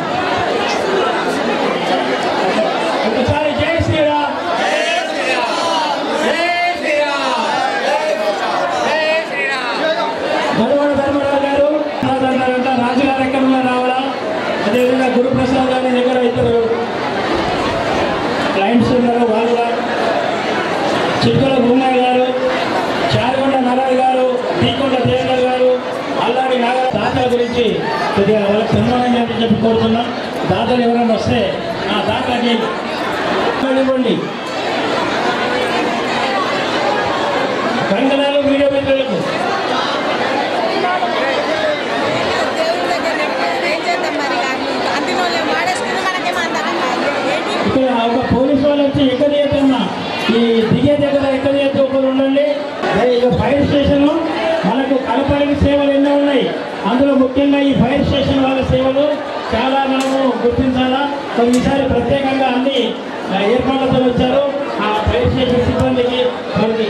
ఒకసారి జై శ్రీరామ్. రాజుగారు ఎక్కడ ఉన్నా రావాలా. అదేవిధంగా గురుప్రసాద్ గారి దగ్గర ఇద్దరు క్లయింట్స్ ఉన్నారు. వాళ్ళు చిత్తుల భూమయ్య గారు, చారుగొండ నరాయ్ గారు, దీకొండ దేవేందర్ గారు, అల్లాడి నాగర దాతల గురించి కొద్దిగా వాళ్ళకి సన్మానం చేయాలని చెప్పి కోరుతున్నాం. దాతలు ఎవరైనా వస్తే ఆ దాతలకి ఇవ్వండి. కంగనాలు వీడియో మిత్రులకు ఇక్కడ ఒక పోలీసు వాళ్ళు వచ్చి ఎక్కడేదమ్మా ఈ దిగే దగ్గర ఎక్కడైతే ఒకరు ఉండండి. ఫైర్ స్టేషన్ మనకు కనపడిన సేవలు ఎన్నో ఉన్నాయి. అందులో ముఖ్యంగా ఈ ఫైర్ స్టేషన్ వాళ్ళ సేవలు చాలా మనము గుర్తించాలా. ఈసారి ప్రత్యేకంగా అన్ని ఏర్పాట్లతో వచ్చారు. ఆ ఫైర్ స్టేషన్ సిబ్బందికి మనకి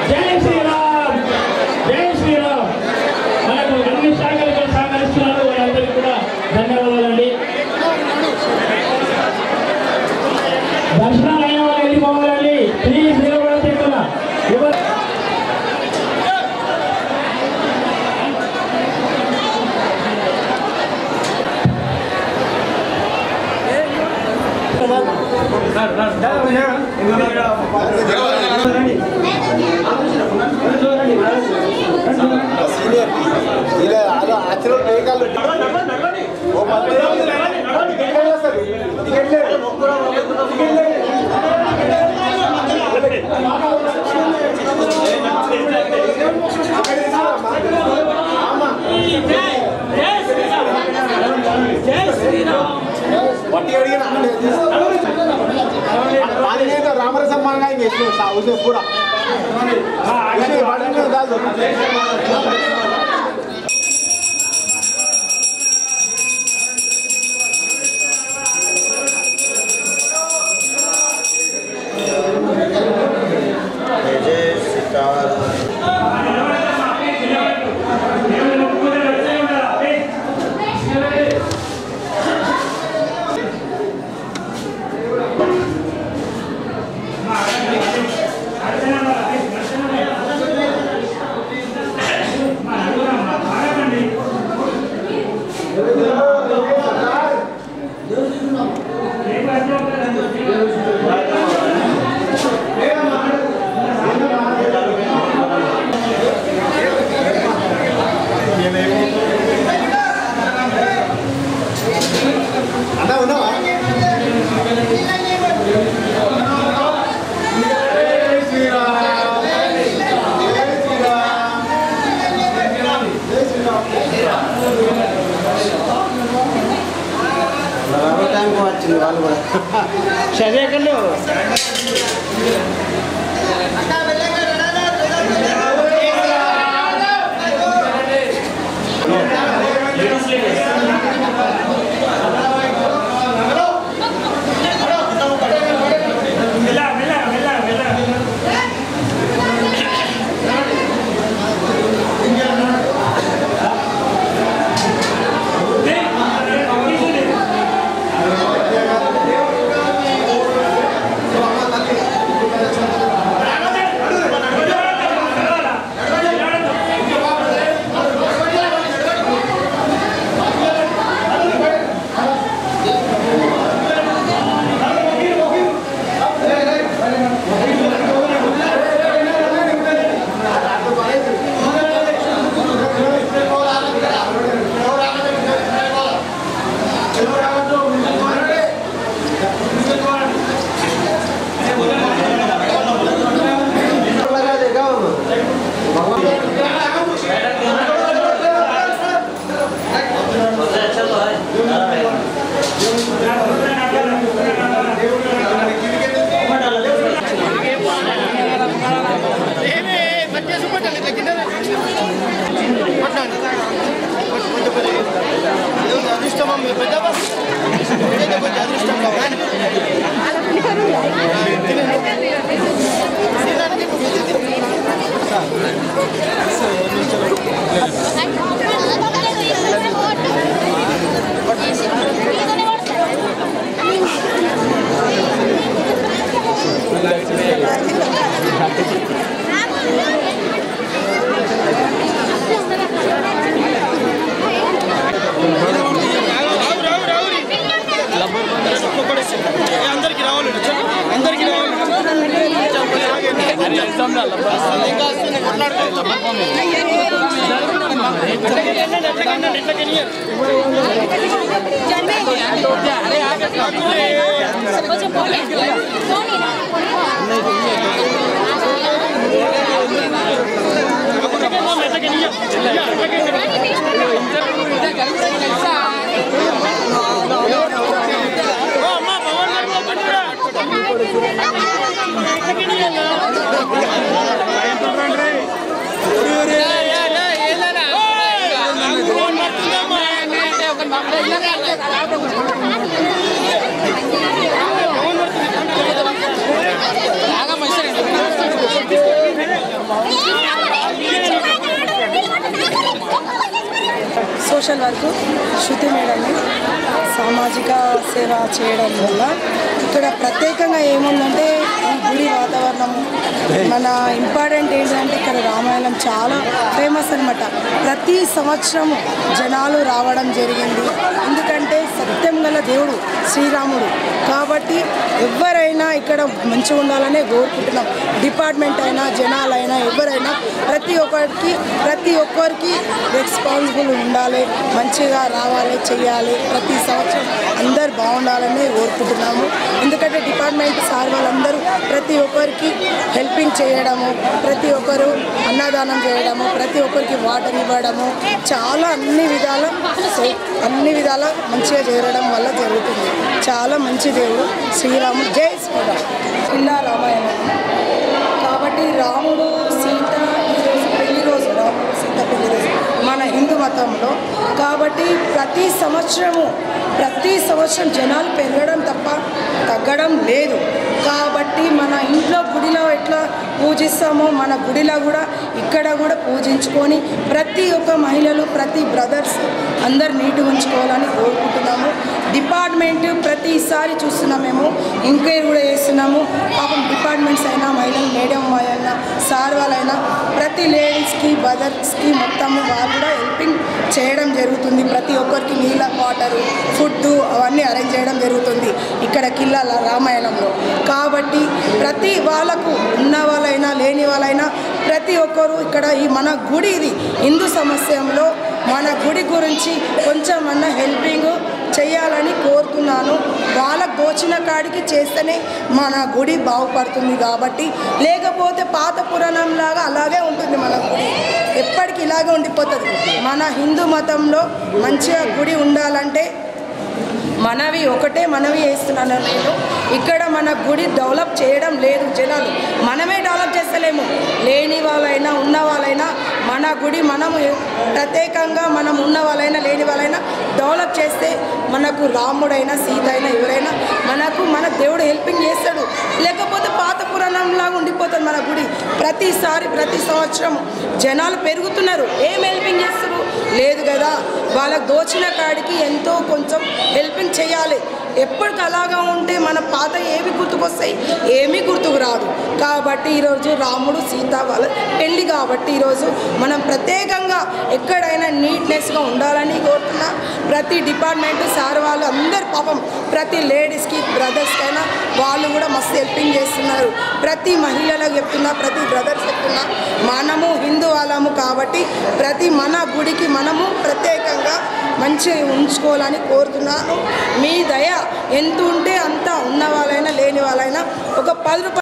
జై శ్రీరామ్. జై శ్రీరామ్. మనకు అన్ని శాఖలకు సహకరిస్తున్నారు. వాళ్ళందరికీ కూడా ధన్యవాదాలండి. దర్శనాలు అయిన వాళ్ళు వెళ్ళిపోవాలండి. ప్లీజ్ నిలబడి తింటున్నా. ఇలా ఆచరణ रामरसम मंगाएंगे उसे पूरा डाल दो సోషల్ వర్క్ శృతి మేడమ్ని సామాజిక సేవ చేయడం వల్ల ఇక్కడ ప్రత్యేకంగా ఏముందంటే ఈ గుడి వాతావరణం మన ఇంపార్టెంట్ ఏంటంటే ఇక్కడ రామాయణం చాలా ఫేమస్ అనమాట. ప్రతి సంవత్సరం జనాలు రావడం జరిగింది. ఎందుకంటే సత్యం గల దేవుడు శ్రీరాముడు కాబట్టి ఎవరైనా ఇక్కడ మంచిగా ఉండాలనే కోరుకుంటున్నాం. డిపార్ట్మెంట్ అయినా జనాలైనా ఎవరైనా ప్రతి ఒక్కరికి రెస్పాన్సిబుల్ ఉండాలి, మంచిగా రావాలి, చేయాలి. ప్రతి సంవత్సరం అందరు బాగుండాలని కోరుకుంటున్నాము. ఎందుకంటే డిపార్ట్మెంట్ సార్ వాళ్ళందరూ ప్రతి ఒక్కరికి హెల్పింగ్ చేయడము, ప్రతి ఒక్కరు అన్నదానం చేయడము, ప్రతి ఒక్కరికి వాటర్ ఇవ్వడము, చాలా అన్ని విధాల అన్ని విధాల మంచిగా చేరడం వల్ల జరుగుతుంది. చాలా మంచి దేవుడు శ్రీరాముడు. జై శ్రీరామ్. ఇలా రామాయణం కాబట్టి రాముడు సీత ఈరోజు రాముడు సీత పెళ్లి రోజు మన హిందూ మతంలో. కాబట్టి ప్రతి సంవత్సరం జనాలు పెరగడం తప్ప తగ్గడం లేదు. కాబట్టి మన ఇంట్లో గుడిలో ఎట్లా పూజిస్తామో మన గుడిలో కూడా ఇక్కడ కూడా పూజించుకొని ప్రతి ఒక్క మహిళలు ప్రతి బ్రదర్స్ అందరు నీట్గా ఉంచుకోవాలని కోరుకుంటున్నాము. డిపార్ట్మెంట్ ప్రతిసారి చూస్తున్నాం, మేము ఎంక్వైరీ కూడా చేస్తున్నాము. పాపం డిపార్ట్మెంట్స్ అయినా మహిళలు మేడం అయినా సార్ వాళ్ళైనా ప్రతి లేడీస్కి బ్రదర్స్కి మొత్తము వాళ్ళు కూడా హెల్పింగ్ చేయడం జరుగుతుంది. ప్రతి ఒక్కరికి నీళ్ళ వాటరు ఫుడ్ అవన్నీ అరేంజ్ చేయడం జరుగుతుంది ఇక్కడ కిల్లా రామాయణంలో. కాబట్టి ప్రతి వాళ్ళకు ఉన్న వాళ్ళైనా లేని వాళ్ళైనా ప్రతి ఒక్కరు ఇక్కడ ఈ మన గుడి ఇది హిందూ సమస్యలో మన గుడి గురించి కొంచెం అన్న హెల్పింగ్ చేయాలని కోరుతున్నాను. వాళ్ళకు దోచిన కాడికి చేస్తేనే మన గుడి బాగుపడుతుంది. కాబట్టి లేకపోతే పాత పురాణంలాగా అలాగే ఉంటుంది మన గుడి, ఎప్పటికీ ఇలాగే ఉండిపోతుంది. మన హిందూ మతంలో మంచిగా గుడి ఉండాలంటే ఒకటే మనవి వేస్తున్నాను నేను. ఇక్కడ మన గుడి డెవలప్ చేయడం లేదు జనాలు, మనమే డెవలప్ చేస్తలేము. లేని వాళ్ళైనా ఉన్న వాళ్ళైనా మన గుడి మనము ప్రత్యేకంగా మనం ఉన్న వాళ్ళైనా లేని వాళ్ళైనా డెవలప్ చేస్తే మనకు రాముడైనా సీత అయినా ఎవరైనా మన దేవుడు హెల్పింగ్ చేస్తాడు. లేకపోతే పాత పురాణంలాగా ఉండిపోతుంది మన గుడి. ప్రతి సంవత్సరం జనాలు పెరుగుతున్నారు, ఏం హెల్పింగ్ చేస్తారు లేదు కదా. వాళ్ళకు దోచిన కాడికి ఎంతో కొంచెం హెల్పింగ్ చేయాలి. ఎప్పటికి అలాగా ఉంటే మన పాత ఏమి గుర్తుకొస్తాయి, ఏమీ గుర్తుకు రాదు. కాబట్టి ఈరోజు రాముడు సీత వాళ్ళ పెళ్ళి కాబట్టి ఈరోజు మనం ప్రత్యేకంగా ఎక్కడైనా నీట్నెస్గా ఉండాలని కోరుతున్నా. ప్రతి డిపార్ట్మెంట్ సార్ వాళ్ళు అందరు పాపం ప్రతి లేడీస్కి బ్రదర్స్కి అయినా వాళ్ళు కూడా మస్తు హెల్పింగ్ చేస్తున్నారు. ప్రతి మహిళలకు చెప్తున్నా, ప్రతి బ్రదర్స్ చెప్తున్నా, మనము హిందూ వాళ్ళము కాబట్టి ప్రతి మన గుడికి మనము ప్రత్యేకంగా మంచిగా ఉంచుకోవాలని కోరుతున్నాను. మీ దయ ఎంత ఉంటే అంత ఉన్న వాళ్ళైనా లేని వాళ్ళైనా ఒక 10 రూపాయలు